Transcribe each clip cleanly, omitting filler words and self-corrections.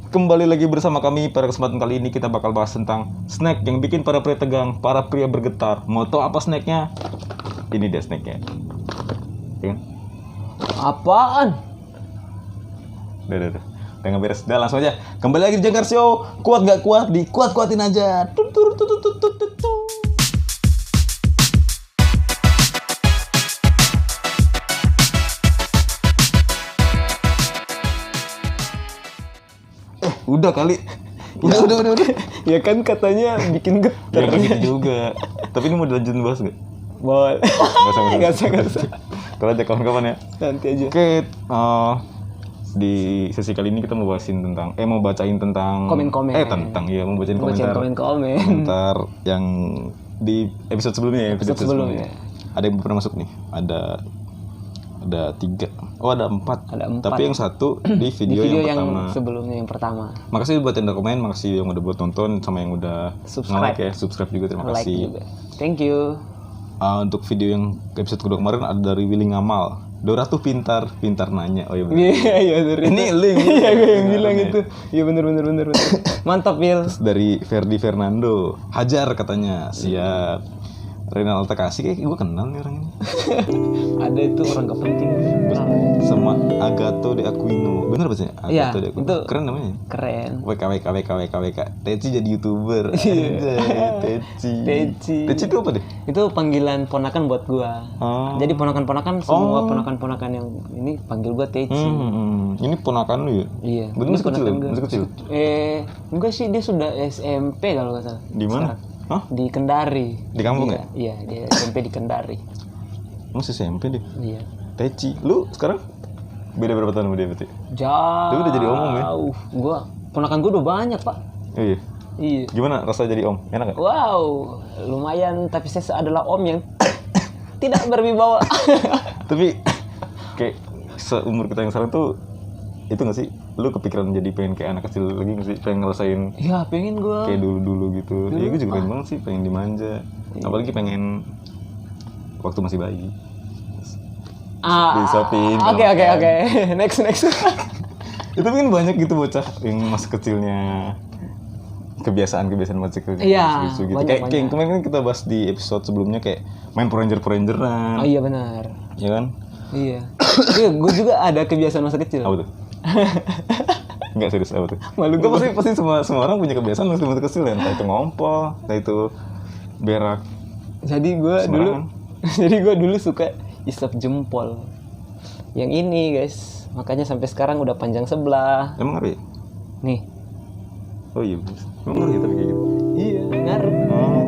kembali lagi bersama kami. Pada kesempatan kali ini kita bakal bahas tentang snack yang bikin para pria tegang, para pria bergetar. Mau tau apa snacknya? Ini dia snacknya. Ya. Apaan? Udah. Udah nggak beres. Udah langsung aja. Kembali lagi di Jangkar Show. Kuat gak kuat, dikuat-kuatin aja. Tut. Udah kali. Udah. Ya kan katanya bikin Ya getar. kan gitu juga. Tapi ini mau dilanjutin bahas gak? Boleh. Gak usah. Kalau aja kawan-kawan ya. Nanti aja. Oke, di sesi kali ini kita mau bacain tentang Komen-komen. mau bacain komentar. Komen. Komentar yang di episode sebelumnya ya. Episode sebelumnya. Ada yang pernah masuk nih. Ada 3. Oh, ada 4. Ada 4. Tapi yang satu di video, yang pertama. Sebelumnya yang pertama. Makasih buat yang udah komen, makasih yang udah buat nonton, sama yang udah Subscribe. nge-like ya, subscribe juga, terima Like kasih. juga. Thank you. Untuk video yang episode kedua kemarin ada dari Willy Ngamal. Dora tuh pintar nanya. Oh iya benar. Iya dari Ini link. Iya gue yang bilang itu. Iya benar. Mantap, Wil. Terus dari Ferdi Fernando, hajar katanya. Siap. Renalta Kasih, kayak gue kenal nih orang ini. Ada itu orang gak penting. Sama Agato de Aquino. Bener bacanya? Iya, Agato de Aquino. itu Keren namanya. keren. WK. Teci jadi YouTuber. Iya. Anjay, Teci itu apa deh? Itu panggilan ponakan buat gua. Oh. Jadi ponakan-ponakan semua ponakan-ponakan yang ini panggil gua Teci. Ini ponakan lu ya? Iya. Bener masih kecil ya? ponakan gua. Masih kecil? Enggak sih, dia sudah SMP kalau nggak salah. Di mana? Hah? Di Kendari. Di kampung ya? Iya, dia SMP di Kendari. Masih SMP deh. Iya. Teci. Lu sekarang beda berapa tahun sama dia berarti? Jauh. Dia udah jadi om ya? Ponakan gua udah banyak, Pak. Oh iya. Iya. Gimana rasa jadi om? Enak gak? Wow, lumayan, tapi saya adalah om yang tidak berwibawa. Tapi kayak seumur kita yang sekarang tuh itu gak sih? Lu kepikiran jadi pengen kayak anak kecil lagi gak sih? Pengen ngerasain Iya, pengen gua. kayak dulu gitu. Iya, gue juga pengen banget sih, pengen dimanja. Apalagi pengen waktu masih bayi. Disuapin. Oke. Next. Itu kan banyak gitu bocah yang masa kecilnya kebiasaan masa kecil. Iya, lucu gitu. banyak. Kayak yang kemarin kan kita bahas di episode sebelumnya kayak main Poranger-Porangeran. Oh iya benar. Iya kan? Iya. Gue juga ada kebiasaan masa kecil. Apa tuh? Enggak serius apa tuh? Malu Gue pasti semua orang punya kebiasaan masa kecil ya. Entah itu ngompol, entah itu berak. Jadi gue dulu suka isap jempol. Yang ini guys, makanya sampai sekarang udah panjang sebelah. Emang ngaruh ya? Nih. Oh iya, emang ngaruh ya tapi kayak gitu? Iya, ngaruh. Oh.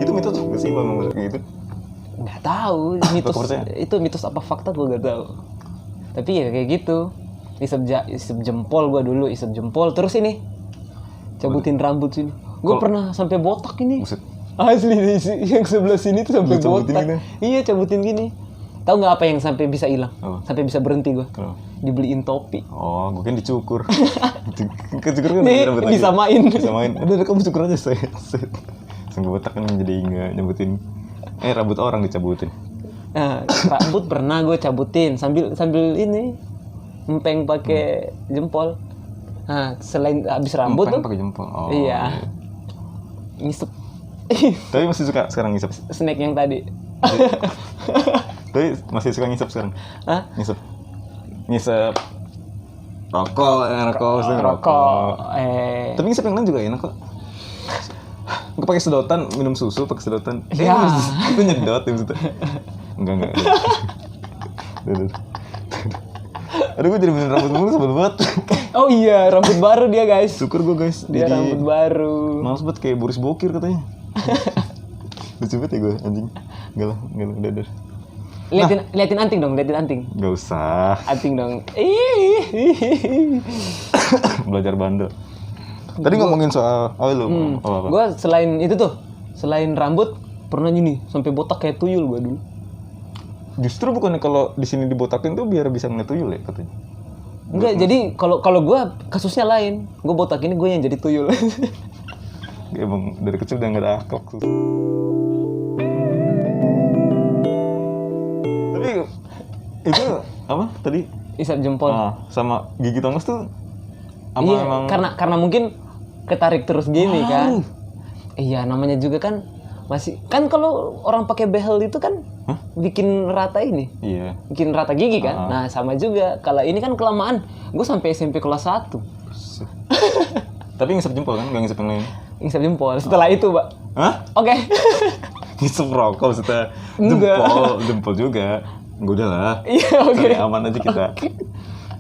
Itu mitos gak sih emang kayak gitu? Nggak tahu, itu mitos apa fakta gue gak tahu. Tapi ya kayak gitu. Isep jempol gue dulu, isep jempol. Terus ini cabutin rambut sini. Gue pernah sampai botak ini. Buset. Asli yang sebelah sini tuh sampai botak. Gini? Iya, cabutin gini. Tahu nggak apa yang sampai bisa hilang? Oh. Sampai bisa berhenti gue. Oh. Dibeliin topi. Oh, mungkin dicukur. Kecukur kan Nih, rambut lagi. disamain. Udah kamu cukur aja saya. Sampai botak kan jadi nggak nyebutin. Rambut orang dicabutin. Nah, rambut pernah gue cabutin sambil ini empeng pakai jempol. Nah, selain habis rambut tuh pakai jempol. Oh, iya. Ngisep. Tapi masih suka sekarang ngisep. Snack yang tadi. Tapi masih suka ngisep sekarang. Hah? Ngisep rokok. Tapi ngisep yang lain juga enak kok. Gue pakai sedotan, minum susu pakai sedotan. Ya. Itu nyedot ya maksudnya. Enggak. Aduh, gue jadi bener rambut mulu, sebel banget. Oh iya, rambut baru dia guys. Syukur gue guys. Dia jadi rambut baru. males banget kayak Boris Bokir katanya. Lucu banget ya gue anjing. Enggak lah, udah. Liatin anting dong, liatin anting. Gak usah. Anting dong. Belajar bandel. Tadi ngomongin soal apa? Gue selain rambut pernah gini sampai botak kayak tuyul gue dulu. Justru bukannya kalau di sini dibotakin tuh biar bisa ngeliat tuyul ya katanya. Enggak, jadi kalau gue kasusnya lain. Gue botak ini gue yang jadi tuyul. Emang dari kecil udah gak ada akhlak. Tapi itu apa tadi? Isap jempol. Sama gigi Thomas tuh Apa iya, emang karena mungkin ketarik terus gini kan. Iya, namanya juga kan masih kan kalau orang pakai behel itu kan bikin rata ini. iya. Bikin rata gigi kan. Nah, sama juga. Kalau ini kan kelamaan. Gue sampai SMP kelas 1. Tapi ngisep jempol kan, nggak ngisep yang lain. Ngisep jempol. Setelah itu, Pak. Hah? Oke. Ngisep rokok setelah Enggak. jempol juga. Enggak udah lah. Iya, oke. Cari aman aja kita.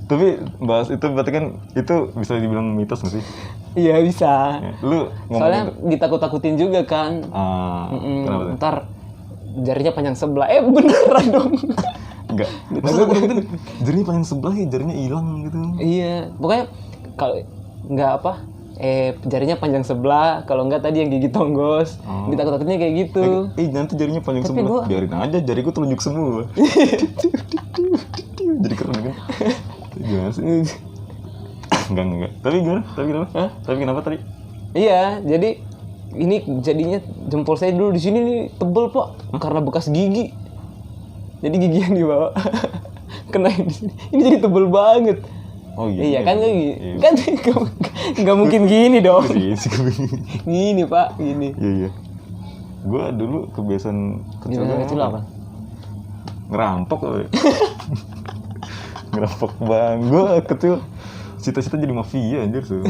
Tapi bahas itu berarti kan itu bisa dibilang mitos nggak sih? Iya, bisa. Ya, lu Soalnya ngomongin ditakut-takutin juga kan. kenapa tuh? Ntar jarinya panjang sebelah. Beneran dong. Enggak. Maksudnya gue jarinya paling sebelah ya, jarinya hilang gitu. Iya, pokoknya kalau nggak apa, jarinya panjang sebelah, kalau nggak tadi yang gigi tonggos, ditakut-takutnya kayak gitu. Nanti jarinya panjang Tapi sebelah. gua- Biarin aja, jariku telunjuk semua. Jadi keren kan? Gimana sih? Enggak. Tapi gimana? Tapi kenapa? Tapi kenapa tadi? Iya, jadi ini jadinya jempol saya dulu di sini nih tebel Pak, karena bekas gigi. Jadi gigi yang dibawa kena di sini. Ini jadi tebel banget. Oh Iya kan iya. kan nggak mungkin gini dong. Iya sih. Gini Pak, gini. Iya. Gua dulu kebiasaan kecil Gimana kecil apa? ngerampok. Ngerampok bang. Gua kecil cita-cita jadi mafia anjir tuh.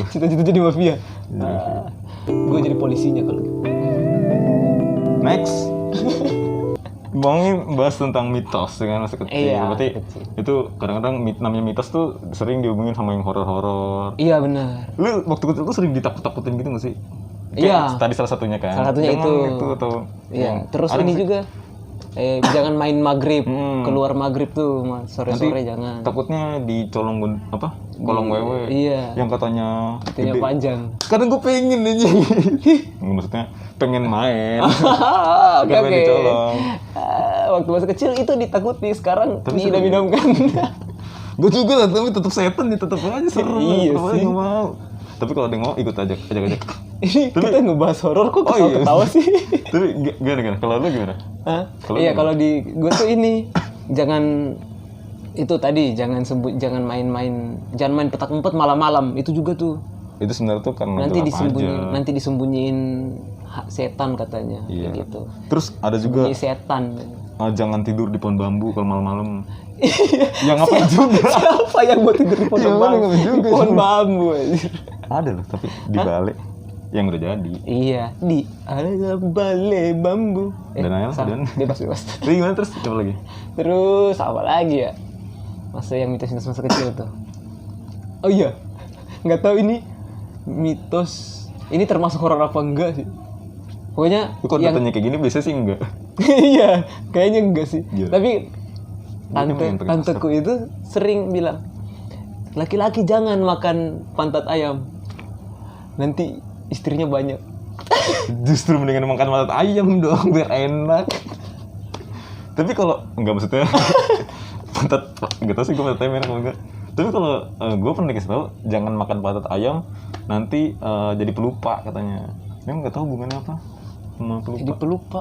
Cita-cita jadi mafia. Gue jadi polisinya kalau gitu. Next. Ngomongin bahas tentang mitos kan masa kecil. Iya, Berarti kecil. itu kadang-kadang namanya mitos tuh sering dihubungin sama yang horor-horor. Iya benar. Lu waktu kecil tuh sering ditakut-takutin gitu gak sih? Iya. Tadi salah satunya kan. Salah satunya Jangan itu. atau Iya. Terus ada ini sih. juga jangan main maghrib, keluar maghrib tuh sore-sore jangan. Takutnya di kolong wewe. Iya. Yang katanya Itunya gede. panjang. Kadang gue pengen aja. Maksudnya pengen main. Oke Pengen oke. dicolong. Waktu masa kecil itu ditakuti, sekarang Tapi diidam-idamkan. Gue juga lah, tapi tetap setan nih, tetap aja seru. Iya Tetep aja sih. nggak mau. Tapi kalau ada yang mau ikut ajak. Ini kita ngebahas horor kok ketawa-ketawa sih. Tapi gimana? Kalau lu gimana? Hah? Kalau Iya lu kalau di gue tuh ini jangan itu tadi jangan main petak umpet malam-malam, itu juga tuh Itu sebenarnya tuh karena nanti gelap aja. disembunyiin setan katanya. Iya. Kayak gitu. Terus ada juga Bunyi setan. jangan tidur di pohon bambu kalau malam-malam. Ya ngapain juga? Siapa yang mau tidur di pohon Iya, mana bambu? nggak juga Di pohon sih. bambu anjir. Ada loh, tapi di balik yang udah jadi. Iya, di ada balai bambu. Dan ayolah, salah. dan. Bebas. Tapi gimana terus? Coba lagi. Terus apa lagi ya? Masa yang mitos-mitos masa kecil tuh. Oh iya, nggak tahu ini mitos. Ini termasuk horor apa enggak sih? Pokoknya Lu kalau ditanya kayak gini biasanya sih enggak. iya, kayaknya enggak sih. Iya. Tapi Mungkin yang pakai tanteku itu sering bilang, laki-laki jangan makan pantat ayam. Nanti istrinya banyak. Justru mendingan makan pantat ayam dong biar enak. Tapi kalau enggak maksudnya pantat enggak tahu sih gue pantat ayam enak apa enggak. Tapi kalau gue pernah dikasih tahu jangan makan pantat ayam nanti jadi pelupa katanya. Dia enggak tahu hubungannya apa sama pelupa. Jadi pelupa.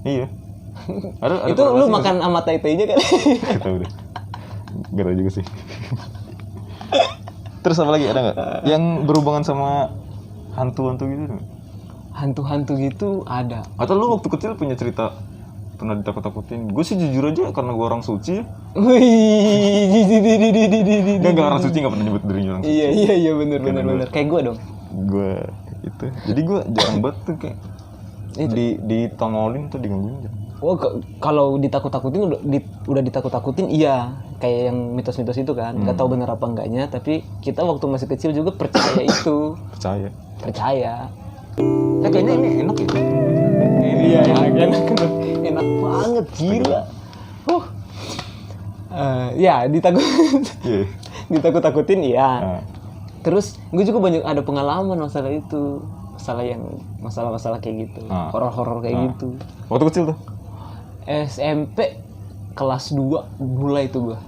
Iya. Ada Itu lu korelasi makan sama tai-tainya kan? nggak tahu deh. Enggak tahu juga sih. Terus apa lagi ada nggak? Yang berhubungan sama hantu-hantu gitu nggak? Hantu-hantu gitu ada. Atau lu waktu kecil punya cerita pernah ditakut-takutin? Gue sih jujur aja karena gue orang suci. Wih, Enggak orang suci nggak pernah nyebut dirinya orang suci. Iya bener Karena gua- kayak gue dong. Gue itu. Jadi gue jarang banget tuh kayak ditongolin tuh digangguin. Oh kalau ditakut-takutin udah ditakut-takutin iya, kayak yang mitos-mitos itu kan. Nggak tahu benar apa enggaknya, tapi kita waktu masih kecil juga percaya itu. Percaya. Percaya. Kayaknya ini enak ya. Iya, enak banget, gila. Ya Iya. ditakut-takutin iya. Nah, Terus gue juga banyak ada pengalaman masalah itu, masalah kayak gitu, horor-horor kayak gitu. waktu kecil tuh. SMP kelas 2 mulai tuh gue.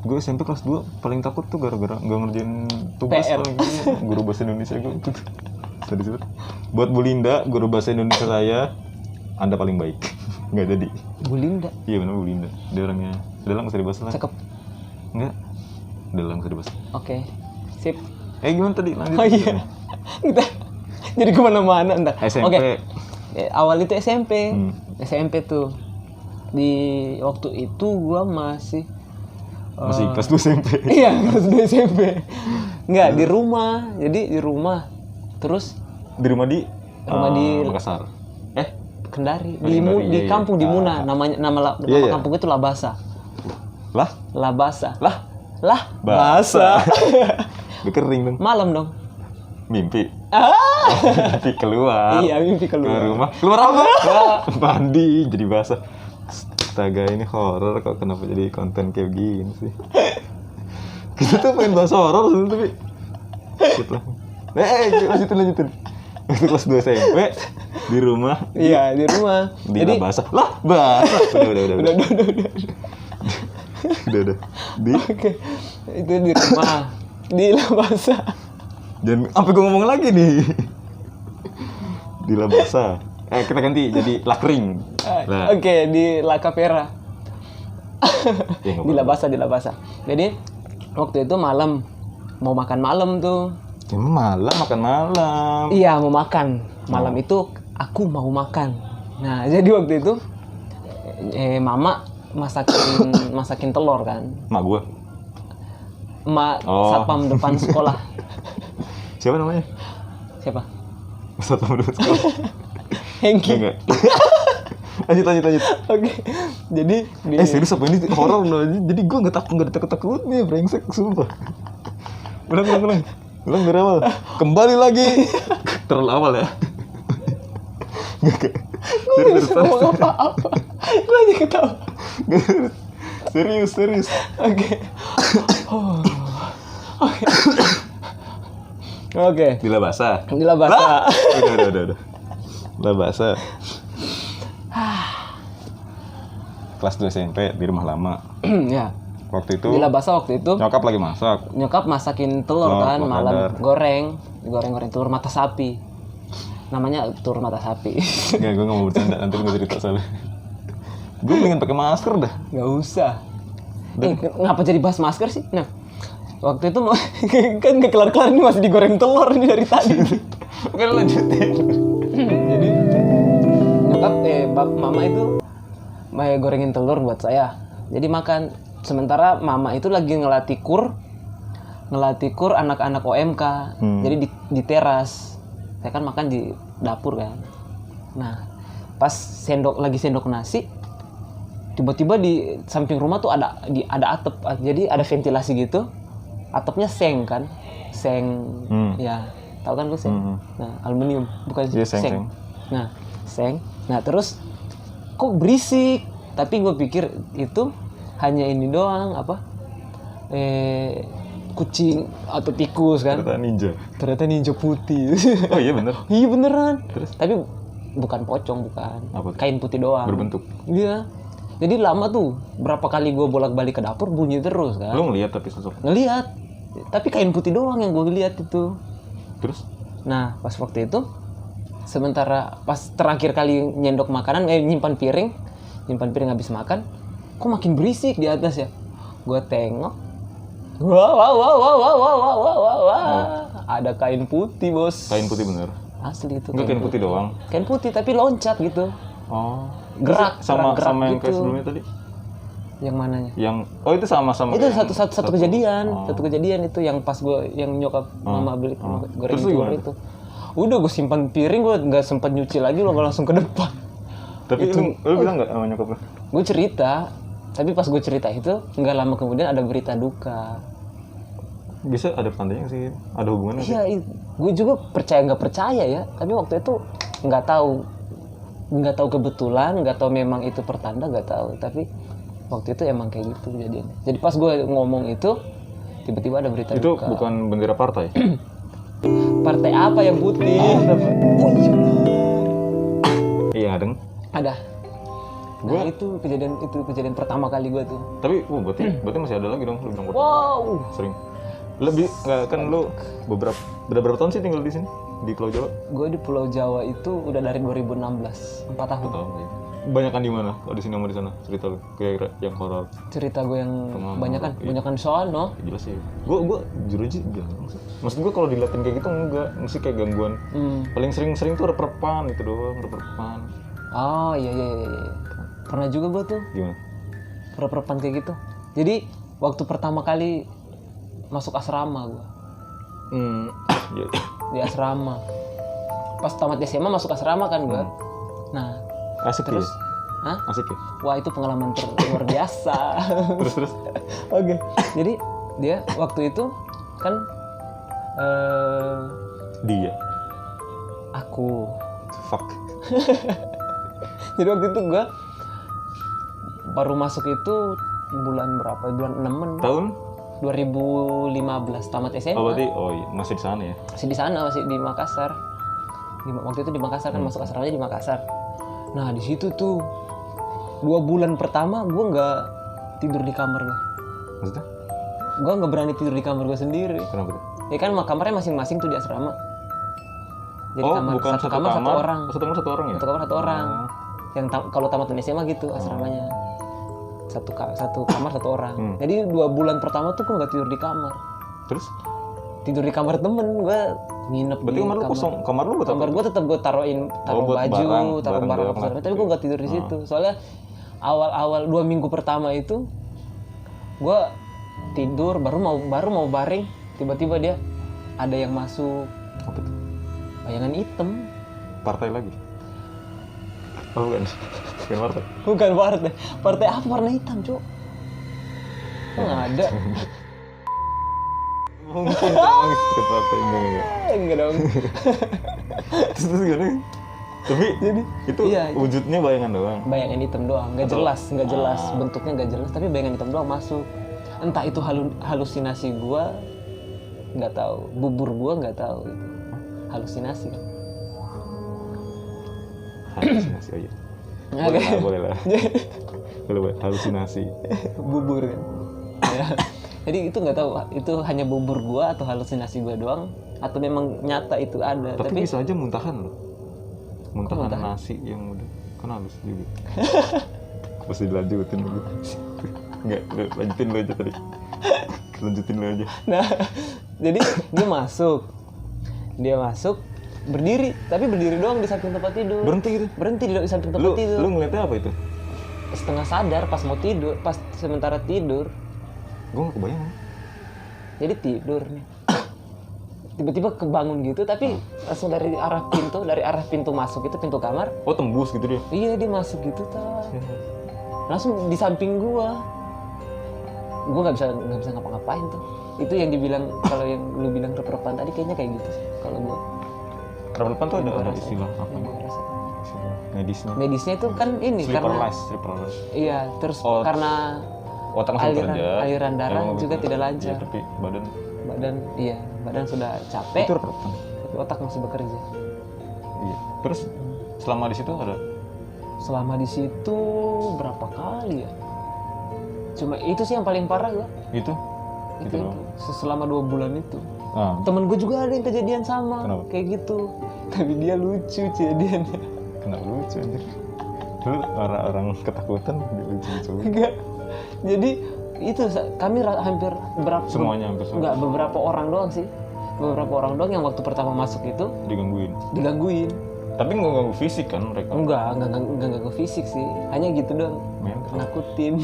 Gue SMP kelas 2 paling takut tuh gara-gara nggak ngerjain tugas PR. paling guru bahasa Indonesia gue tuh. Tadi sebut. Buat Bu Linda, guru bahasa Indonesia saya, Anda paling baik. Nggak jadi. Bu Linda, Iya benar Bu Linda. Dia orangnya. Udah lah nggak usah dibahas lah. cakep. Enggak. Udah langsung dibahas. Oke. Sip. Gimana tadi? Lanjut. Oh iya. Kita jadi kemana-mana ntar. SMP. Oke. Awal itu SMP. SMP tuh. Di waktu itu gua masih kelas 2 SMP. Iya, kelas 2 SMP. Enggak, di rumah. Jadi di rumah. Terus Di rumah di Makassar. Kendari. Di Kendari, Di iya, kampung iya. di Muna. Nama Iya. kampung itu Labasa. Lah, Labasa. Lah. Basa. Udah kering dong. Malam dong. Mimpi. Ah. Mimpi keluar. Iya, mimpi Ke keluar. rumah. Keluar apa? Mandi jadi basah. Astaga, ini horor kok, kenapa jadi konten kayak gini sih? Kita tuh pengen bahas horor sebenarnya tapi gitu lah. Lanjutin. Itu kelas 2 SMP di rumah. Iya, di rumah. Di basah. Lah, basah. Udah. Udah. Oke. Itu di rumah. Di Labasa. Dan sampai gue ngomong lagi nih. Di Labasa. Kita ganti jadi Lakering. Nah. Oke, di La Capera. Di Labasa. Jadi waktu itu malam mau makan malam tuh. Ya, makan malam. Iya, mau makan. Malam itu aku mau makan. Nah, jadi waktu itu mama masakin telur kan. Mak gue. Satpam depan sekolah. Siapa namanya? Siapa? Satpam depan sekolah. Hengki. Enggak. Lanjut. Oke. Jadi serius apa ini horor loh. Jadi gue enggak takut nih, brengsek sumpah. Ulang dari awal. Kembali lagi. Terlalu awal ya. Serius. ngomong apa-apa. Gue aja ketawa. Serius. Oke. Oke. Di Labasa. Udah. Labasa. Kelas 2 SMP di rumah lama. Ya. Waktu itu Di Labasa waktu itu nyokap lagi masak. nyokap masakin telur kan telur malam, dadar. goreng telur mata sapi. Namanya telur mata sapi. Enggak, gue gak mau bercanda, nanti gue cerita soalnya. Gue pengen pakai masker dah. Nggak usah. Ngapa jadi bahas masker sih? Nah, waktu itu kan nggak kelar-kelar ini masih digoreng telur ini dari tadi. Oke, lanjutin. Jadi nyokap mama itu gorengin telur buat saya. Jadi makan. Sementara mama itu lagi ngelatih kur anak-anak OMK. Jadi di teras. Saya kan makan di dapur kan. Nah, pas lagi sendok nasi, tiba-tiba di samping rumah tuh ada atap. Jadi ada ventilasi gitu. Atapnya seng kan. Ya, tahu kan lu seng? Nah, aluminium, bukan seng. Nah, seng. Nah, terus kok berisik? Tapi gue pikir itu hanya ini doang, kucing atau tikus kan. Ternyata ninja putih. Oh iya bener. Iya beneran. Terus? Tapi bukan pocong, bukan. Apa? Kain putih doang. Berbentuk. Iya. Jadi lama tuh, berapa kali gue bolak-balik ke dapur bunyi terus kan. Lu ngeliat tapi sosok. Ngelihat. Tapi kain putih doang yang gue lihat itu. Terus? Nah, pas waktu itu sementara pas terakhir kali nyendok makanan, nyimpan piring habis makan, kok makin berisik di atas ya. Gue tengok. Wah. Ada kain putih, Bos. Kain putih bener. Asli itu. Enggak kain putih doang. Kain putih tapi loncat gitu. Oh. Gerak sama yang gitu. kayak sebelumnya tadi. Yang mananya? Itu sama. Itu satu kejadian. Oh. Satu kejadian itu yang pas gue yang nyokap mama beli goreng Terus telur itu. Udah gue simpan piring, gue nggak sempat nyuci lagi, lo langsung ke depan. Tapi lu bilang nggak sama nyokap lu? Gue cerita, tapi pas gue cerita itu nggak lama kemudian ada berita duka. Bisa ada tandanya sih, ada hubungannya sih. Iya, gue juga percaya nggak percaya ya. Tapi waktu itu nggak tahu kebetulan, nggak tahu memang itu pertanda, nggak tahu. Tapi waktu itu emang kayak gitu kejadiannya. Jadi pas gue ngomong itu, tiba-tiba ada berita Itu duka. bukan bendera partai. Partai apa yang putih? Oh iya. Iya, ada. Ada. Nah, itu kejadian pertama kali gue tuh. Tapi berarti masih ada lagi dong lu bilang. Wow. Sering. Lebih nggak kan lu berapa tahun sih tinggal di sini di Pulau Jawa? Gue di Pulau Jawa itu udah dari 2016, 4 tahun. 4 tahun ya. banyakan di mana? Oh, di sini sama di sana cerita lu kayak yang horor. Cerita gue yang Pengalaman banyakan sono. Jelas sih. Gue jujur aja jarang sih. Maksud gue kalau diliatin kayak gitu enggak, mesti kayak gangguan. Paling sering tuh reperpan itu doang, reperpan. Oh iya. Pernah juga gue tuh Gimana? reperpan kayak gitu. Jadi waktu pertama kali masuk asrama gue Iya. di asrama. Pas tamat SMA masuk asrama kan gue. Nah Asik terus, ya? hah? Asik ya? Wah itu pengalaman luar biasa. Terus. Oke. Jadi dia waktu itu kan Dia. aku. Fuck. Jadi waktu itu gue baru masuk itu bulan berapa? Bulan 6-an. Tahun? 2015 tamat SMA. Oh berarti, iya masih di sana ya? Masih di sana, masih di Makassar. Waktu itu di Makassar kan masuk asramanya di Makassar. Nah di situ tuh 2 bulan pertama gue nggak tidur di kamar gue. Maksudnya? Gue nggak berani tidur di kamar gue sendiri. Kenapa tuh? Ya kan kamarnya masing-masing tuh di asrama. Jadi Bukan satu kamar satu orang. Satu kamar satu orang ya? Satu kamar satu orang. Yang kalau tamatan SMA gitu asramanya. Satu kamar satu orang. Jadi 2 bulan pertama tuh gue nggak tidur di kamar. Terus? Tidur di kamar temen, gue nginep. Berarti di kamar lu kosong, kamar lu buat apa? Kamar gue tetap gue taruh buat baju, taruh barang barang doang apa lah. tapi gue nggak tidur di situ. Soalnya awal 2 minggu pertama itu gue tidur baru mau baring, tiba-tiba dia ada yang masuk, Apa tuh? bayangan hitam. Partai lagi? Oh bukan? Bukan partai? Bukan partai apa, warna hitam cok? Nggak ada. Mungkin dong, ke partai Enggak dong. Terus gimana? Tapi Jadi itu iya. wujudnya bayangan doang. Bayangan hitam doang, nggak jelas, bentuknya nggak jelas, tapi bayangan hitam doang masuk. Entah itu halusinasi gua, nggak tahu, bubur gua nggak tahu itu halusinasi. Halusinasi aja. Boleh lah. Boleh halusinasi. Bubur kan. Ya. Jadi itu nggak tahu, itu hanya bubur gua atau halusinasi gua doang, atau memang nyata itu ada. Tapi bisa aja muntahan loh. Muntahan nasi yang udah kan halus juga. Mesti dilanjutin lagi. Enggak, lanjutin lo aja tadi. Lanjutin lo aja. Nah, jadi dia masuk berdiri, tapi berdiri doang di samping tempat tidur. Berhenti di samping tempat tidur. Lu ngeliatnya apa itu? Setengah sadar pas mau tidur, pas sementara tidur. Gue gak kebayang. Jadi tidur nih. Tiba-tiba kebangun gitu, tapi langsung dari arah pintu masuk itu, pintu kamar. Oh tembus gitu dia? Iya dia masuk gitu langsung di samping gua nggak bisa ngapa-ngapain tuh. Itu yang dibilang, kalau yang lu bilang reperpan tadi kayaknya kayak gitu sih kalau gua. Reperpan tuh ada Rasa. istilah apa? Istilah medisnya itu kan ini sleeper karena lice. iya, terus karena otak masih bekerja, aliran darah juga tidak lancar. Iya, tapi badan sudah capek. Itu reperpan. Tapi otak masih bekerja. Iya. Terus selama di situ ada? Selama di situ berapa kali ya? Cuma itu sih yang paling parah gua. Itu Selama 2 bulan itu. Ah. Temen gue juga ada yang kejadian sama. Kenapa? Kayak gitu. Tapi dia lucu kejadiannya. Kenapa lucu anjir? Lu orang ketakutan lucu-lucu. Enggak. Jadi itu kami hampir berapa? Semuanya hampir semua. Enggak, beberapa orang doang sih. Beberapa orang doang yang waktu pertama masuk itu digangguin. Tapi nggak ganggu fisik kan mereka? Enggak ganggu fisik sih. Hanya gitu doang. Mental. Nakutin.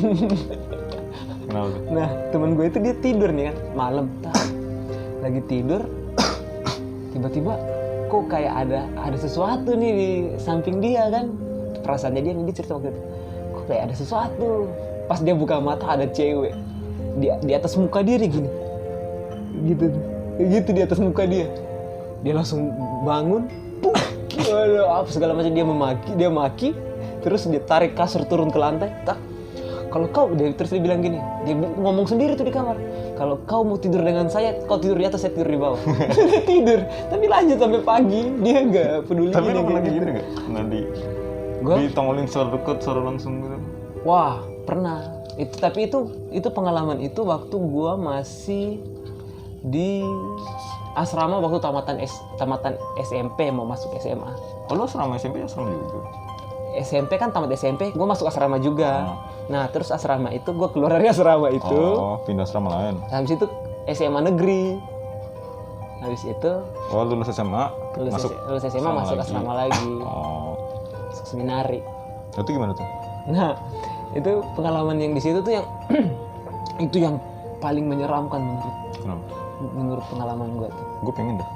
Kenapa tuh? Nah, temen gue itu dia tidur nih kan, malam. Lagi tidur, tiba-tiba kok kayak ada sesuatu nih di samping dia kan. Perasaannya dia cerita waktu itu. Kok kayak ada sesuatu. Pas dia buka mata ada cewek. Di atas muka dia gini. Gitu di atas muka dia. Dia langsung bangun. Waduh, apa segala macam dia maki, terus dia tarik kasur turun ke lantai. Terus dia bilang gini, dia ngomong sendiri tuh di kamar. Kalau kau mau tidur dengan saya, kau tidur di atas, saya tidur di bawah. Dia tidur, tapi lanjut sampai pagi, dia nggak peduli. Tapi lu pernah kayak gitu nggak? Pernah Gua? Ditongolin secara dekat, secara langsung gitu? Wah, pernah. Itu pengalaman itu waktu gua masih di asrama waktu tamatan SMP mau masuk SMA. Oh lu asrama SMP asrama juga? SMP kan tamat SMP, gue masuk asrama juga. Nah terus asrama itu gue keluar dari asrama itu. Oh, pindah asrama lain. Habis itu SMA negeri. Habis itu Lulus SMA, lulus SMA masuk asrama lagi. Oh, Masuk seminari. itu gimana tuh? Nah itu pengalaman yang di situ tuh yang itu yang paling menyeramkan Kenapa? menurut pengalaman gue tuh. Gue pengen dah.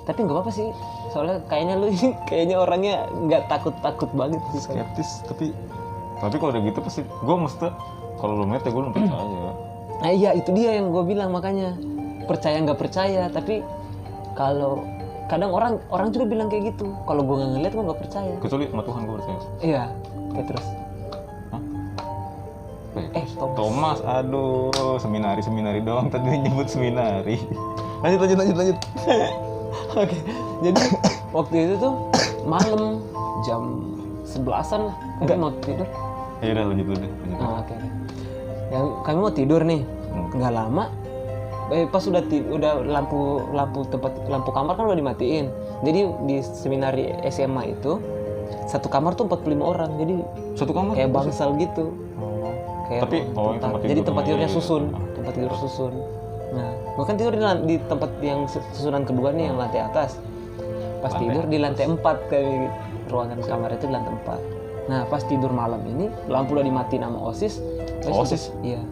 Tapi nggak apa-apa sih, soalnya kayaknya lu ini kayaknya orangnya nggak takut banget sih. Skeptis, tapi kalau udah gitu pasti gue mesti kalau lu melihat ya gue belum percaya. Nah iya itu dia yang gue bilang, makanya percaya nggak percaya. Tapi kalau kadang orang juga bilang kayak gitu, kalau gue nggak ngeliat gue nggak percaya. Kecuali sama Tuhan gue percaya. Iya, Petrus. Thomas, aduh, seminari doang tadi nyebut seminari. Lanjut. Oke, jadi waktu itu tuh malam jam 11-an lah, kami mau tidur. Ya udah lanjut dulu deh. Oke. Yang kami mau tidur nih, nggak lama. Pas udah lampu kamar kan udah dimatiin. Jadi di seminari SMA itu satu kamar tuh 45 orang. Jadi Satu kamar kayak bangsal gitu. Kayak Tapi jadi tempat tidurnya susun, tempat tidur susun. Nah, gue kan tidur di tempat yang susunan kedua nih, yang lantai atas. Pas tidur di lantai 4 kayak ruangan kamar itu di lantai 4. Nah, pas tidur malam ini lampu udah dimatiin sama OSIS. OSIS? Iya.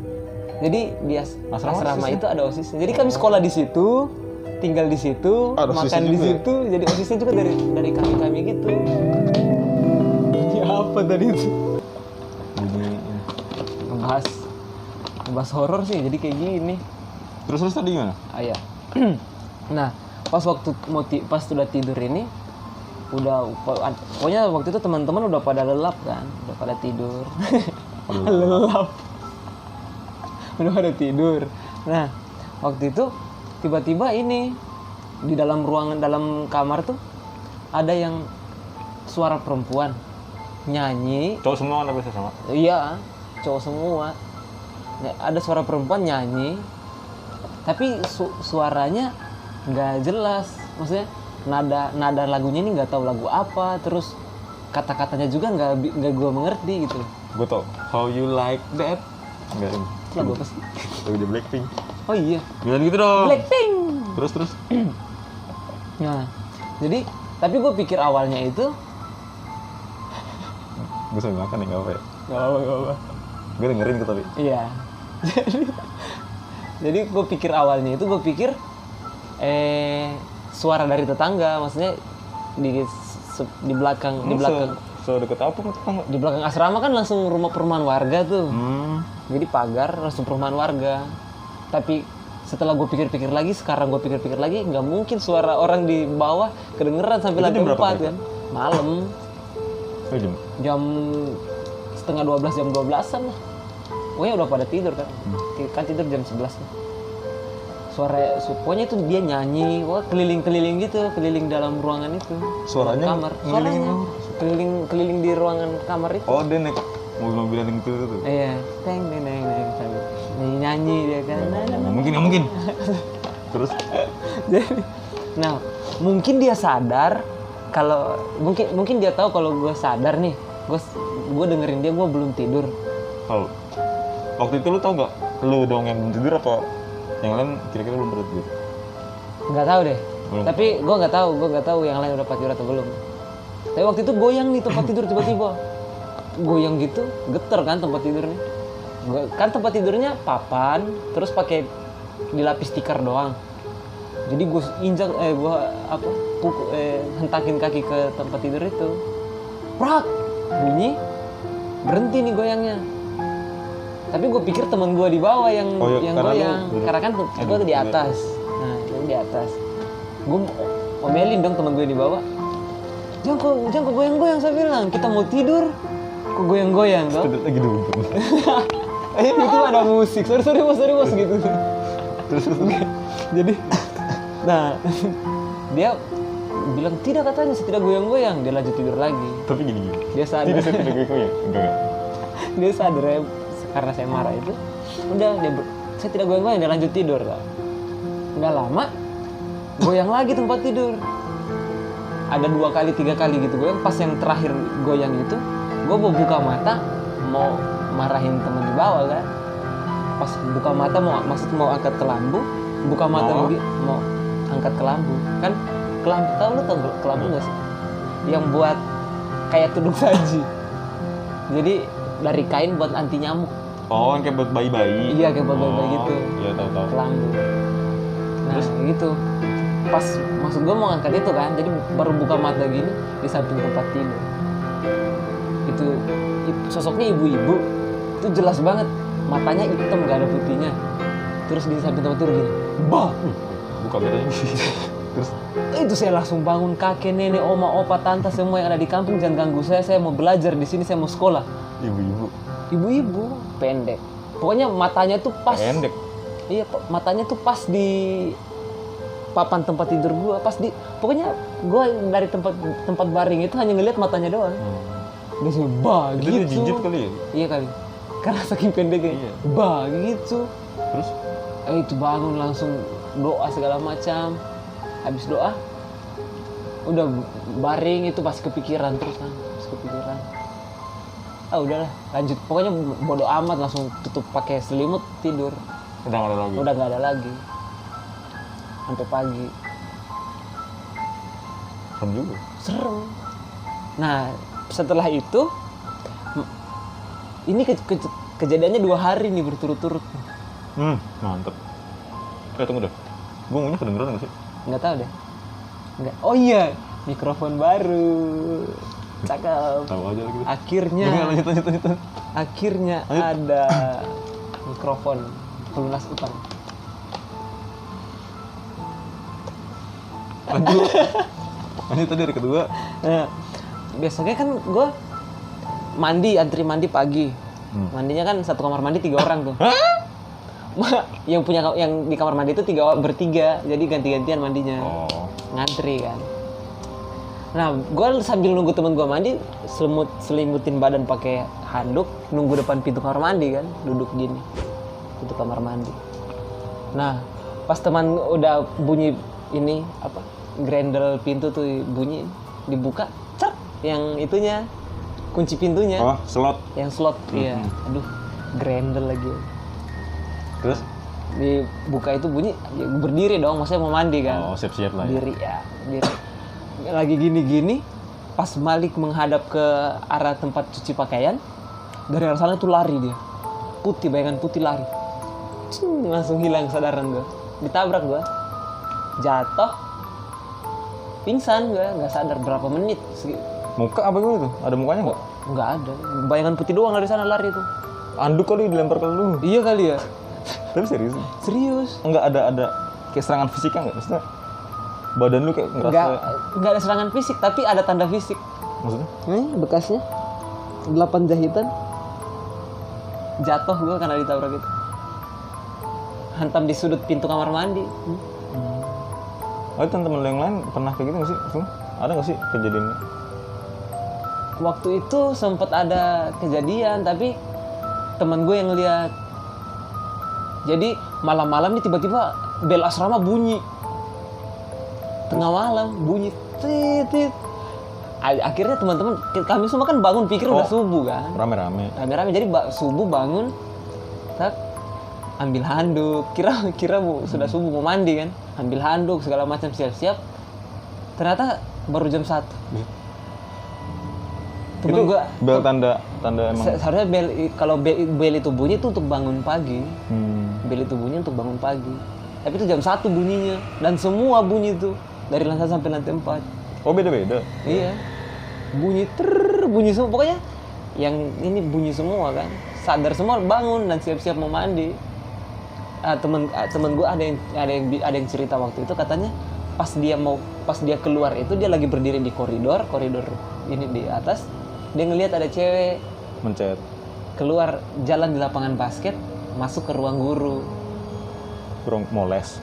Jadi di asrama OSIS itu ada OSIS. Jadi kami sekolah di situ, tinggal di situ, ada makan di situ. Jadi OSISnya juga dari kami gitu. Ya apa tadi itu? Ngebahas horor sih, jadi kayak gini. Terus tadi gimana? Iya. Nah, pas sudah tidur ini, pokoknya waktu itu teman-teman udah pada lelap kan, udah pada tidur. Lelap. Udah pada tidur. Nah, waktu itu tiba-tiba ini di dalam kamar tuh ada yang suara perempuan nyanyi. Cowok semua kan bisa sama? Iya, cowok semua. Ada suara perempuan nyanyi, tapi suaranya nggak jelas. Maksudnya nada lagunya ini nggak tahu lagu apa, terus kata-katanya juga nggak gue mengerti gitu. Gue tau How You Like That. Enggak ini. Lagu apa sih? Lagu di Blackpink. Oh iya. Jangan gitu dong. Blackpink. Terus. Nah, jadi tapi gue pikir awalnya itu Gue sambil makan ya, gak apa ya? Gak apa. Gue dengerin kok tapi. Iya. Jadi gue pikir awalnya itu suara dari tetangga, maksudnya di belakang So deket apa tetangga? di belakang asrama kan langsung rumah perumahan warga tuh. Jadi pagar langsung perumahan warga. Tapi setelah gue pikir-pikir lagi, nggak mungkin suara orang di bawah kedengeran sampai lantai 4 kan. Malam. Jam setengah 12, jam 12-an lah. Pokoknya udah pada tidur kan. Kan tidur jam 11 lah. Pokoknya itu dia nyanyi, keliling-keliling gitu, keliling dalam ruangan itu. Suaranya kamar. Suaranya keliling di ruangan kamar itu. Oh, dia naik mobil-mobilan yang itu tuh. Iya, teng nyanyi dia kan. Mungkin. Terus Jadi, nah, mungkin dia sadar kalau mungkin dia tahu kalau gue sadar nih, gue dengerin dia, gue belum tidur. Kalau waktu itu lu tau nggak, lu dong yang belum tidur apa yang lain kira-kira belum pada tidur? Nggak tahu deh. Belum. Tapi gue nggak tahu yang lain udah pada tidur atau belum. Tapi waktu itu goyang nih tempat tidur tiba-tiba. Goyang gitu, geter kan tempat tidurnya. Kan tempat tidurnya papan, terus pakai dilapis tikar doang. Jadi gue hentakin kaki ke tempat tidur itu. Prak! Bunyi, berhenti nih goyangnya. Tapi gue pikir teman gue di bawah yang goyang. Karena kan gue di atas. Nah, yang di atas. Gue omelin dong teman gue di bawah. Jangan kok goyang-goyang, saya bilang. Kita mau tidur, kok goyang-goyang dong. Tidur lagi dulu. Itu ada musik. Sorry bos gitu. Terus. Jadi, nah, dia bilang tidak, katanya saya tidak goyang-goyang. Dia lanjut tidur lagi. Tapi gini. Dia sadar. Tidak goyang. Enggak. Dia sadar ya, karena saya marah itu. Udah, saya tidak goyang-goyang, dia lanjut tidur. Nggak lama, goyang lagi tempat tidur. ada 2 kali 3 kali gitu goyang. Pas yang terakhir goyang itu gue mau buka mata mau marahin teman di bawah kan. Pas buka mata mau angkat ke lambung, buka mata mau angkat ke lambung kan. Kelambu, lu tau kelambu nggak sih? Yang buat kayak tudung saji. Jadi dari kain buat anti nyamuk. Oh, yang kayak buat bayi-bayi. Iya, kayak buat bayi-bayi gitu. Iya, tahu. Kelambu. Nah, terus gitu. Pas maksud gue mau ngangkat itu kan, jadi baru buka mata gini di samping tempat tidur. Itu sosoknya ibu-ibu. Itu jelas banget. Matanya hitam, gak ada putihnya. Terus di samping tempat tidur gini. Bah! Buka matanya. Terus itu saya langsung bangun, kakek, nenek, oma, opa, tante semua yang ada di kampung jangan ganggu saya mau belajar di sini, saya mau sekolah. Ibu-ibu pendek. Pokoknya matanya tuh pas. Pendek. Iya, matanya tuh pas di papan tempat tidur gua, pas di pokoknya gua dari tempat baring itu hanya ngelihat matanya doang. Dia sih bah itu gitu. Dia jinjit kali ya? Iya kali. Karena saking pendeknya. Iya. Bah gitu. Terus Itu bangun langsung doa segala macam. Habis doa udah baring itu pas kepikiran terus kan, udahlah lanjut, pokoknya bodo amat, langsung tutup pakai selimut tidur. udah nggak ada lagi Sampai pagi. Serem. Nah setelah itu ini kejadiannya 2 hari nih berturut-turut. Mantep. Tunggu deh, gue ngomongnya kedengeran nggak sih? Nggak tahu deh. Nggak. Oh iya, mikrofon baru. Cakep. Tahu aja lagi. Akhirnya. Lanjut. Akhirnya ada mikrofon pelunas utang. Lanjut tadi hari kedua. Nah, biasanya kan gue antri mandi pagi. Mandinya kan satu kamar mandi 3 orang tuh. yang di kamar mandi itu bertiga, jadi ganti-gantian mandinya. Ngantri kan. Nah, gue sambil nunggu temen gue mandi, selimutin badan pakai handuk, nunggu depan pintu kamar mandi kan, duduk gini, pintu kamar mandi. Nah, pas teman udah bunyi ini grendel pintu tuh bunyi, dibuka, cek, yang itunya, kunci pintunya. Oh, slot. Yang slot, iya. Aduh, grendel lagi. Terus dibuka itu bunyi, ya berdiri dong, maksudnya mau mandi kan. Siap-siap lah ya. Diri. Lagi gini-gini, pas Malik menghadap ke arah tempat cuci pakaian, dari arah sana tuh lari dia. Bayangan putih lari. Langsung hilang kesadaran gue. Ditabrak gue. Jatuh. Pingsan gue, nggak sadar berapa menit. Muka apa gitu? Ada mukanya nggak? Nggak ada. Bayangan putih doang dari sana lari tuh. Anduk kali dilempar ke lu. Iya kali ya. Tapi serius? Serius. Enggak ada kayak serangan fisiknya nggak? Maksudnya badan lu kayak ngerasa... Nggak ada serangan fisik, tapi ada tanda fisik. Maksudnya? Nih bekasnya 8 jahitan. Jatuh gue karena ditabrak itu. Hantam di sudut pintu kamar mandi. Teman-teman yang lain pernah kayak gitu nggak sih? Ada nggak sih kejadiannya? Waktu itu sempat ada kejadian, tapi teman gue yang ngeliat. Jadi malam-malam nih tiba-tiba bel asrama bunyi. Tengah malam bunyi. Tit. Akhirnya teman-teman kami semua kan bangun, pikir udah subuh kan. Rame-rame. Jadi subuh bangun. Tak ambil handuk. Kira sudah subuh mau mandi kan. Ambil handuk segala macam siap-siap. Ternyata baru jam 1. Temen itu gua bel tanda emang. Seharusnya kalau bel itu bunyi itu untuk bangun pagi. Bel itu bunyi untuk bangun pagi. Tapi itu jam 1 bunyinya dan semua bunyi itu dari lantai sampai lantai 4. Oh, beda-beda. Iya. Bunyi semua pokoknya. Yang ini bunyi semua kan. Sadar semua bangun dan siap-siap mau mandi. Temen gue ada yang cerita waktu itu, katanya pas dia keluar itu dia lagi berdiri di koridor ini di atas. Dia ngelihat ada cewek mencet keluar jalan di lapangan basket, masuk ke ruang guru. Mau les.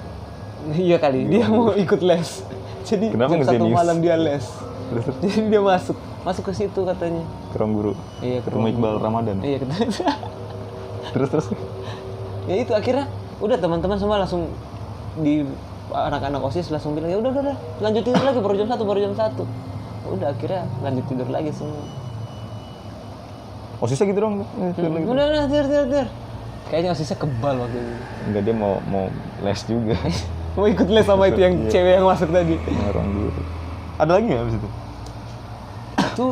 Iya kali, dia mau ikut les. Jadi kenapa jam 1 ngejenius? malam dia les. Jadi dia masuk ke situ katanya. Ke ruang guru. Iya, ke rumah Iqbal Ramadan. Iya, terus. Ya itu akhirnya udah teman-teman semua langsung anak-anak OSIS langsung bilang, ya udah lanjut tidur lagi, baru jam 1. Udah akhirnya lanjut tidur lagi semua. OSISnya gitu dong. Udah tidur. Kayaknya OSISnya kebal waktu itu. Enggak, dia mau les juga. Mau ikut les sama itu yang cewek yang masuk tadi. Orang dulu. Ada lagi nggak habis itu? Itu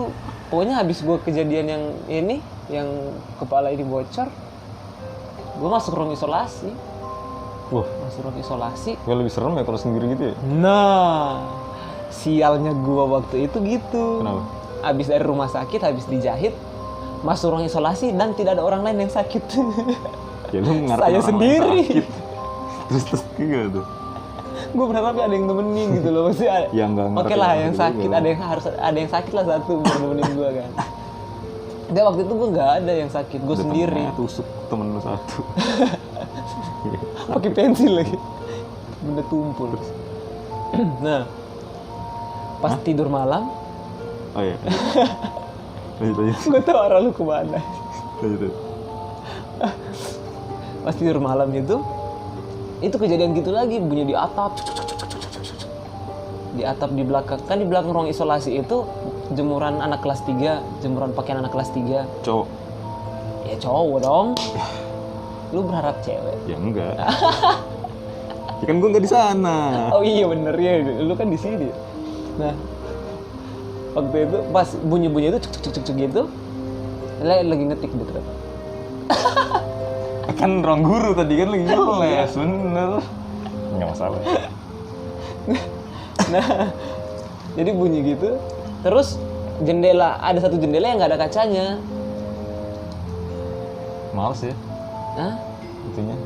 pokoknya habis gue kejadian yang ini, yang kepala ini bocor, gue masuk ruang isolasi. Wah, Masuk ruang isolasi. gue lebih serem ya kalau sendiri gitu ya. Nah, sialnya gue waktu itu gitu. Kenapa? Habis dari rumah sakit, habis dijahit, masuk ruang isolasi dan tidak ada orang lain yang sakit. Ya lu ngarep Saya orang sendiri. sakit. Terus gimana tuh? Gue berharap ada yang nemenin gitu loh. Maksudnya, Ya, nggak ngerti oke lah orang yang juga. sakit, ada yang sakit lah satu buat nemenin gue kan. Dan waktu itu gue nggak ada yang sakit, gue sendiri. Tusuk temen lu satu. Pakai pensil lagi, benda tumpul. Nah, pas tidur malam, Oh iya. Lanjut. gue tahu arah lu kemana. Lanjut. Pas tidur malam itu kejadian gitu lagi, bunyi di atap. Di atap di belakang, kan di belakang ruang isolasi itu jemuran anak kelas 3, jemuran pakaian anak kelas 3. Cowok. Ya cowok dong. Lu berharap cewek? Ya enggak. Ya kan gue nggak di sana. Oh iya bener ya, lu kan di sini. Nah, waktu itu pas bunyi-bunyi itu cek gitu, lagi ngetik betul. Kan ruang guru tadi kan lagi ngeles, bener. Nggak masalah. Nah, jadi bunyi gitu, terus ada satu jendela yang nggak ada kacanya. Males ya Hah? itunya.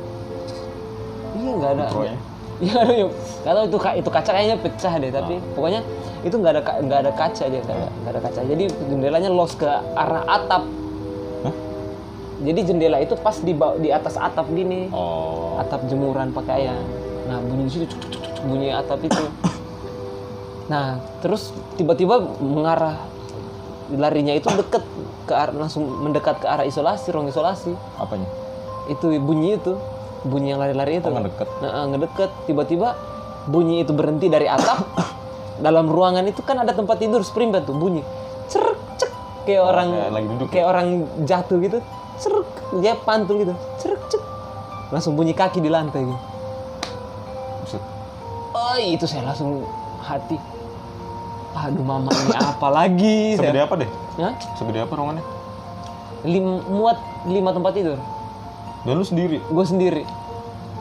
Iya nggak ada. Intronya. Iya ada yuk. Nggak tahu itu kaca kayaknya pecah deh, tapi pokoknya itu nggak ada kaca dia, nggak ada kaca. Jadi jendelanya los ke arah atap. Hah? Jadi jendela itu pas di atas atap gini. Oh. Atap jemuran pakaian. Nah bunyi di situ, bunyi atap itu. Nah terus tiba-tiba larinya itu langsung mendekat ke arah ruang isolasi. Apanya? Itu bunyi yang lari-lari itu. Oh, ngedeket. Nah, ngedeket. Tiba-tiba bunyi itu berhenti dari atap. Dalam ruangan itu kan ada tempat tidur spring bed tuh, bunyi cerek cek kayak orang lagi duduk. kayak orang jatuh gitu. Cerek, dia pantul gitu. Cerek cek. Langsung bunyi kaki di lantai gitu. Buset. Oh, itu saya langsung hati. Aduh mama ini apa lagi? Segede apa deh? Hah? Segede apa ruangannya? Muat 5 tempat tidur. Dan lu sendiri? Gue sendiri.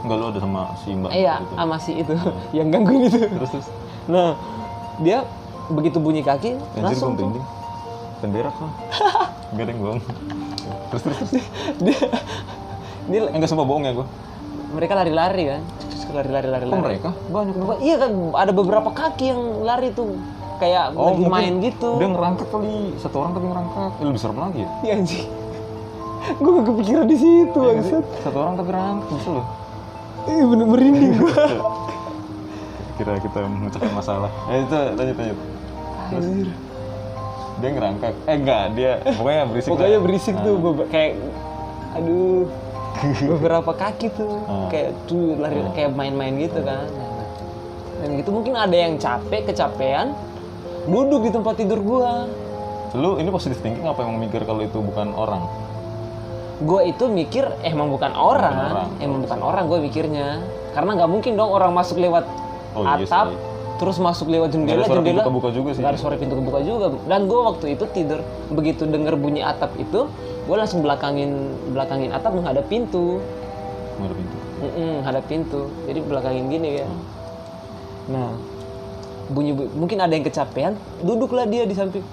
Enggak, lu ada sama si mbak Iya, gitu. sama si itu yang gangguin itu. Terus. Nah, dia begitu bunyi kaki Anjir, langsung gue merinding. Dan berak kan? Enggak ada yang bohong. Terus. dia Enggak semua bohong ya gue. mereka lari-lari kan. Lari. Kok mereka? Banyak banget. Iya kan, ada beberapa kaki yang lari tuh kayak lagi main gitu. Dia ngerangkak kali. Satu orang tapi ngerangkak. Lebih serem lagi ya? Iya anjing. Gue gak kepikiran di situ bangsat. Satu orang tapi ngerangkak. Bisa loh. Bener merinding gue. Kira kita memecahkan masalah. Itu lanjut. Anjir. Dia ngerangkak. Enggak, dia pokoknya berisik. Pokoknya lah. berisik tuh, kayak aduh. Beberapa kaki tuh kayak tuh lari kayak main-main gitu kan. Dan gitu mungkin ada yang kecapean duduk di tempat tidur gua. Lu ini positive thinking apa emang mikir kalau itu bukan orang? Gua itu mikir emang bukan orang. Emang bukan orang gua mikirnya. Karena nggak mungkin dong orang masuk lewat atap, terus masuk lewat jendela. Pintu kebuka juga sih. Nggak ada suara pintu kebuka juga. Dan gua waktu itu tidur, begitu denger bunyi atap itu, gua langsung belakangin atap menghadap pintu. Menghadap pintu. Hadap pintu. Jadi belakangin gini ya. Nah, mungkin ada yang kecapean, duduklah dia di samping.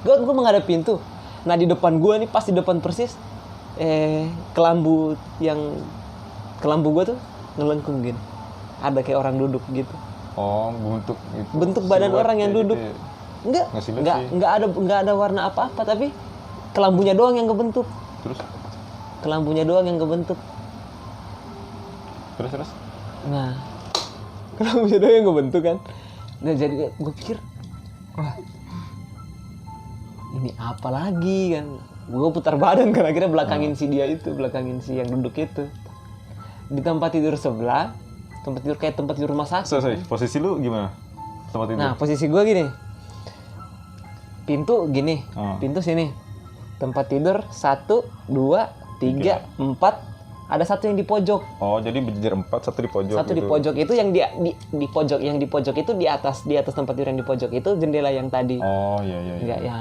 Gua menghadap pintu. Nah, di depan gua nih, pas di depan persis kelambu gua tuh ngelengkung gini. Ada kayak orang duduk gitu. Oh, bentuk Badan orang yang duduk. Gitu ya? Enggak ada warna apa-apa, tapi kelambunya doang yang kebentuk. Terus? Kelambunya doang yang kebentuk. Terus? Nah, kelambunya doang yang kebentuk kan. Nah, jadi gue pikir, wah, ini apa lagi kan? Gue putar badan kan, akhirnya belakangin si dia itu, belakangin si yang duduk itu. Di tempat tidur sebelah, tempat tidur kayak tempat tidur rumah sakit. Sorry, posisi lu gimana? Tempat tidur? Nah, posisi gue gini. Pintu gini, pintu sini. Tempat tidur 1, 2, 3, 4. Ada satu yang di pojok. Oh, jadi berjejer 4, satu di pojok. Satu gitu. di pojok itu yang di pojok, yang di pojok itu di atas tempat tidur yang di pojok itu jendela yang tadi. Oh, iya. Enggak ya.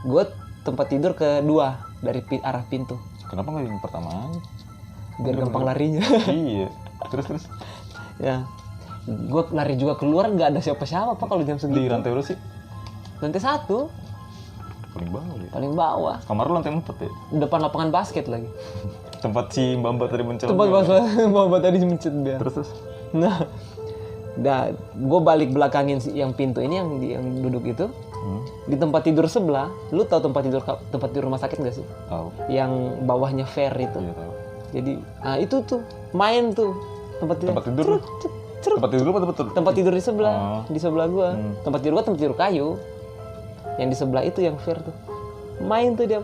Gue tempat tidur kedua dari arah pintu. Kenapa nggak yang pertama aja? Biar gampang larinya. Iya. Terus. Ya. Gue lari juga keluar nggak ada siapa-siapa Pak kalau jam segitu. Di lantai berapa sih? Lantai 1. Paling bawah ya. Paling bawah. Kamar lu lantai 4 ya? Depan lapangan basket lagi. Tempat si Mbak tadi mencolok. Tempat Mbak tadi mencet dia. Terus. Nah, gue balik belakangin yang pintu ini yang duduk itu. Di tempat tidur sebelah, lu tahu tempat tidur rumah sakit nggak sih? Tahu. Yang bawahnya fair itu. Iya tahu. Jadi, itu tuh main tuh tempat tidur. Tempat tidur. Tempat tidur apa betul? Tempat tidur di sebelah gua. Tempat tidur gua tempat tidur kayu. Yang di sebelah itu yang fair tuh. Main tuh dia.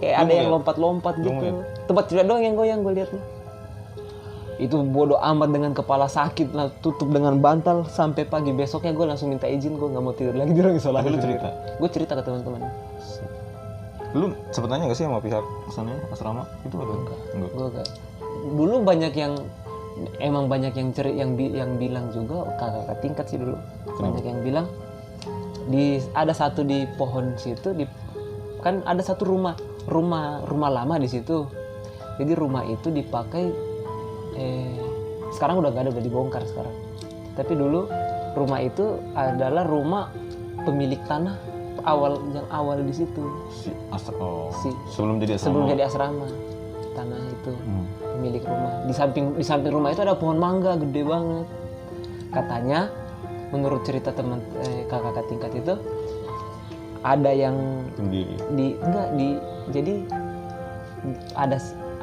Kayak ada yang lompat-lompat gitu. Tempat tidur doang yang goyang gue liatnya. Itu bodoh amat dengan kepala sakit lah, tutup dengan bantal sampai pagi besoknya gue langsung minta izin gue nggak mau tidur lagi di ruang isolasi. Tapi lu cerita? Gue cerita ke teman-teman. Lu sempet nanya nggak sih sama pihak sana asrama itu ada? Enggak. Gue enggak. Dulu banyak yang yang bilang juga kakak tingkat sih dulu. Banyak yang bilang ada satu di pohon situ kan ada satu rumah lama di situ. Jadi rumah itu dipakai sekarang udah nggak ada, udah dibongkar sekarang. Tapi dulu rumah itu adalah rumah pemilik tanah yang awal di situ. Sebelum jadi asrama tanah itu pemilik rumah. Di samping rumah itu ada pohon mangga gede banget. Katanya menurut cerita teman kakak tingkat itu ada yang jadi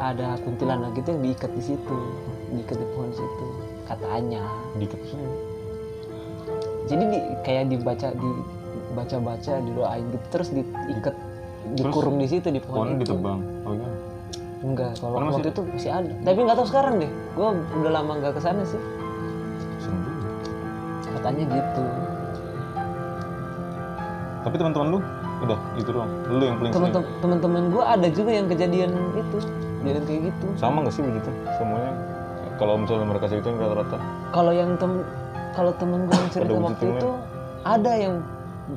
ada kuntilanak gitu yang diikat di situ, diikat di pohon situ katanya. Diikat. Jadi kayak dibaca, didoain gitu, terus diikat, dikurung di situ di pohon. Pohon ditebang. Oh iya. Enggak, kalau waktu itu masih ada. Tapi nggak tahu sekarang deh. Gue udah lama nggak kesana sih. Katanya gitu. Tapi teman-teman lu udah itu doang. Lu yang paling sering. Teman-teman gue ada juga yang kejadian itu. Kejadian kayak gitu. Sama nggak sih begitu semuanya? Kalau misalnya mereka ceritain rata-rata. Kalau temen gue yang cerita waktu itu ada yang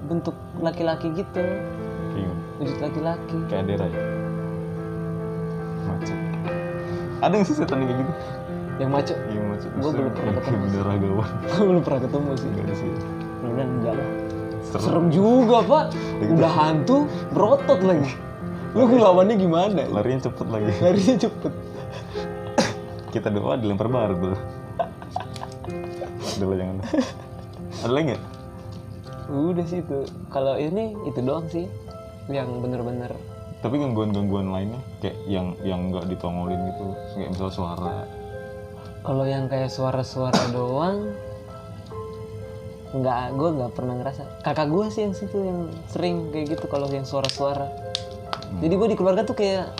bentuk laki-laki gitu. Iya. Wujud laki-laki. Kayak Dera ya. Macet. Ada nggak sih setan kayak gitu? Yang macet? Iya macet. Gue belum pernah ketemu. Daragawan. Gue belum pernah ketemu sih. Enggak ada sih. Mudah-mudahan enggak lah. Serem juga Pak. Udah hantu, berotot lagi. Lu ngelawannya gimana? Larinya cepet lagi. Larinya cepet. Kita doa dilempar barbel. Udah lah jangan. Ada lagi nggak? Udah sih itu. Kalau ini itu doang sih yang bener-bener. Tapi gangguan-gangguan lainnya kayak yang nggak ditongolin gitu, kayak misal suara. Kalau yang kayak suara-suara doang, gue nggak pernah ngerasa. Kakak gue sih yang situ yang sering kayak gitu kalau yang suara-suara. Jadi gue di keluarga tuh kayak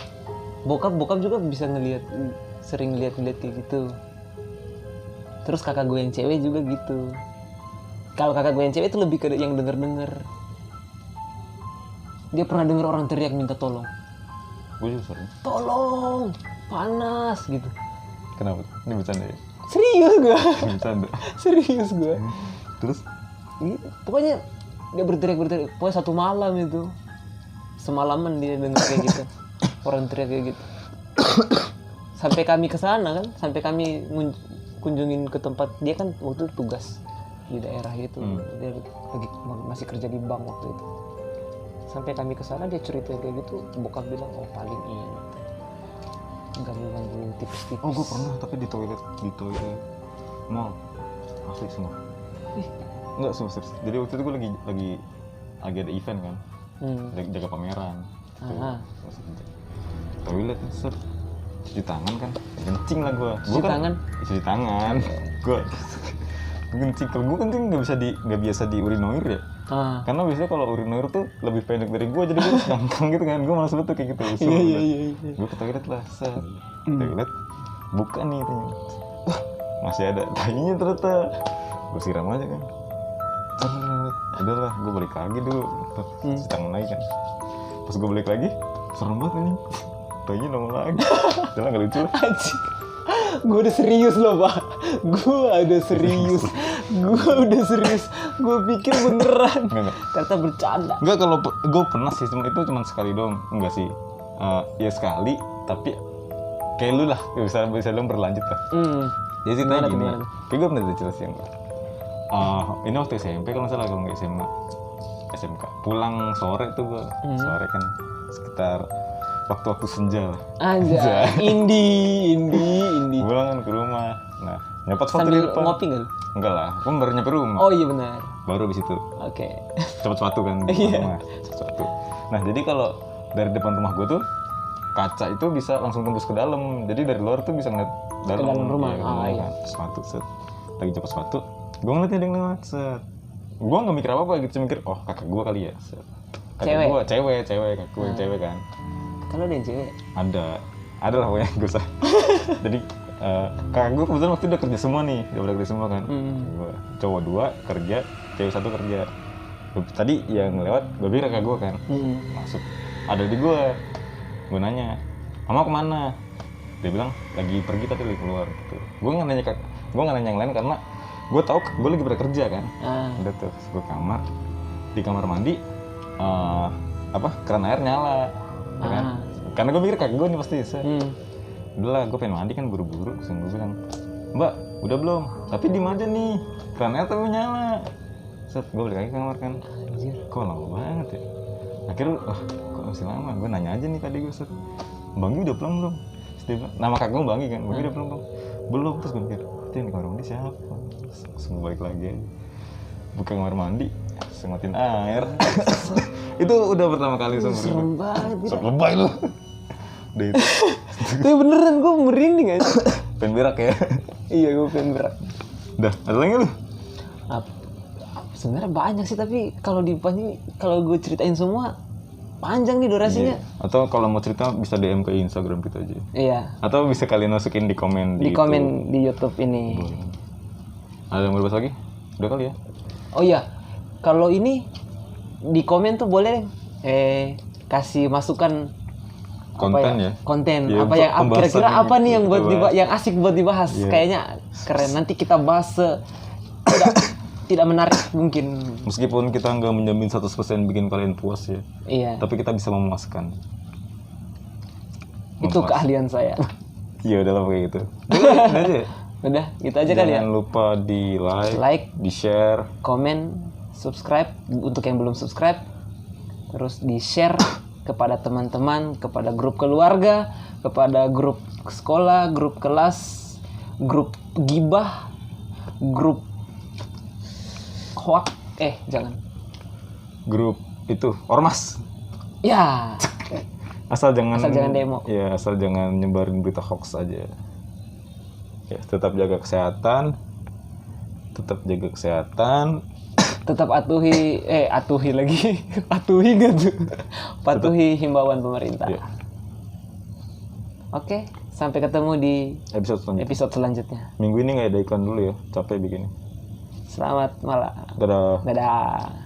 bokap juga bisa sering lihat kayak gitu. Terus kakak gue yang cewek juga gitu. Kalau kakak gue yang cewek itu lebih ke yang denger. Dia pernah denger orang teriak minta tolong. Gue juga sering. Tolong, panas gitu. Kenapa? Ini bercanda ya? Serius gue. Bercanda. Serius gue. Terus? Pokoknya dia berteriak. Pokoknya satu malam itu. Semalaman dia denger kayak gitu. Orang teriak kayak gitu. Sampai kami kesana kan. Sampai kami kunjungin ke tempat. Dia kan waktu itu tugas di daerah itu. Dia lagi masih kerja di bank waktu itu. Sampai kami kesana dia cerita kayak gitu. Bokap bilang paling ini gangguan tipis-tipis. Oh gue pernah tapi di toilet mall asli semua. Enggak serius. Jadi waktu itu gue lagi ada event kan, jaga pameran. Toilet cuci tangan kan, kencing lah gue. Cuci tangan. Gue kencing. Kalau gue kencing nggak biasa di urinoir ya. Karena biasanya kalau urinoir tuh lebih pendek dari gue, jadi gue harus ngangkang gitu kan. Gue malas betul kayak gitu. Iya. Gue ke toilet lah, toilet buka nih, wah masih ada tainya ternyata. Gue siram aja kan. Udahlah, gue balik lagi dulu. Si tangan lagi kan. Pas gue balik lagi, serem banget nih. Tainya nongol lagi. Udah nggak lucu. Anjing. Gue udah serius loh pak. Gue udah serius. Gue pikir beneran. Enggak. Ternyata bercanda. Enggak, kalau gue pernah sih, cuma sekali doang. Enggak sih. Ya sekali, tapi kayak lu lah, bisa lu berlanjut lah. Jadi ceritanya gini. Kayak gue pernah cerita sih enggak. Ini waktu SMP kalau nggak salah, kalau nggak SMA, SMK. Pulang sore tuh gue, sore kan sekitar waktu-waktu senja lah. Aja. Indi. Pulang kan ke rumah. Nah, nyopot sepatu Sambil di depan. ngopi nggak? Enggak lah, gue baru nyampe rumah. Oh iya benar. Baru abis itu. Oke. Cepet sepatu kan di rumah. Cepet sepatu. Nah, jadi kalau dari depan rumah gue tuh kaca itu bisa langsung tembus ke dalam. Jadi dari luar tuh bisa ngeliat dalam rumah. Iya. Sepatu set. Lagi cepet sepatu, gue ngeliat ada yang lewat set. Gue nggak mikir apa-apa gitu, cuma mikir kakak gue kali ya. Set. Kakak gue cewek, kakak gue yang cewek kan. Kalau ada yang cewek? Ada lah pokoknya gue sah. Jadi kakak gue kebetulan waktu itu udah kerja semua nih, udah kerja semua kan. Gua, cowok 2 kerja, cewek 1 kerja. Tadi yang lewat, gue pikir kakak gue kan, masuk. Ada di gue nanya, "Mama kemana?" Dia bilang lagi pergi tapi lagi keluar. Gitu. Gue nggak nanya yang lain karena gue tahu gue lagi pada kerja kan. Udah tuh, gue di kamar mandi, keran air nyala, ya kan? Karena gue mikir kakak gue nih pasti udah lah, gue pengen mandi kan buru-buru. Terus gue bilang, "Mbak, udah belum?" "Tapi di mana nih? Keran air tapi nyala." Set, gue balik lagi ke kamar kan. Anjir, kok lama banget ya? Akhirnya, kok masih lama? Gue nanya aja nih tadi gue, set, "Banggi udah pulang belum?" Terus dia bilang, nama kakak gue Banggi kan, "Banggi udah pulang belum?" "Belum." Terus gue mikir, "Itu yang di kamar mandi siapa?" Terus gue balik lagi aja. Buka kamar mandi, sengotin air. Itu udah pertama kali seumur hidup. Serem banget. Sok lebay lu. Udah itu. Tapi beneran gue merinding aja. Pengen berak ya? Iya, gue pengen berak. Udah, ada lagi lu? Sebenarnya banyak sih, tapi kalau gue ceritain semua panjang nih durasinya. Iya. Atau kalau mau cerita bisa DM ke Instagram kita aja. Iya. Atau bisa kalian masukin di komen di komen di YouTube ini. Boleh. Ada yang mau dibahas lagi? Udah kali ya? Oh iya, kalau ini di komen tuh boleh kasih masukan konten ya? Konten ya, apa yang kira-kira apa nih yang buat yang asik buat dibahas? Yeah. Kayaknya keren. Nanti kita bahas tidak menarik mungkin. Meskipun kita nggak menjamin 100% bikin kalian puas ya. Iya. Tapi kita bisa memuaskan. Itu keahlian saya. Iya udah lah kayak gitu. Udah aja. Udah, gitu aja kali ya. Jangan lupa di like, di share, komen, subscribe untuk yang belum subscribe. Terus di share kepada teman-teman, kepada grup keluarga, kepada grup sekolah, grup kelas, grup gibah, grup hoak, jangan. Grup itu ormas. Ya. Asal jangan demo. Ya, asal jangan nyebarin berita hoax aja. Ya, tetap jaga kesehatan. Tetap atuhi lagi. Patuhi nggak tuh? Patuhi himbauan pemerintah. Ya. Oke, sampai ketemu di episode selanjutnya. Minggu ini nggak ada iklan dulu ya, capek bikinnya. Selamat malam. Dadah. Dadah.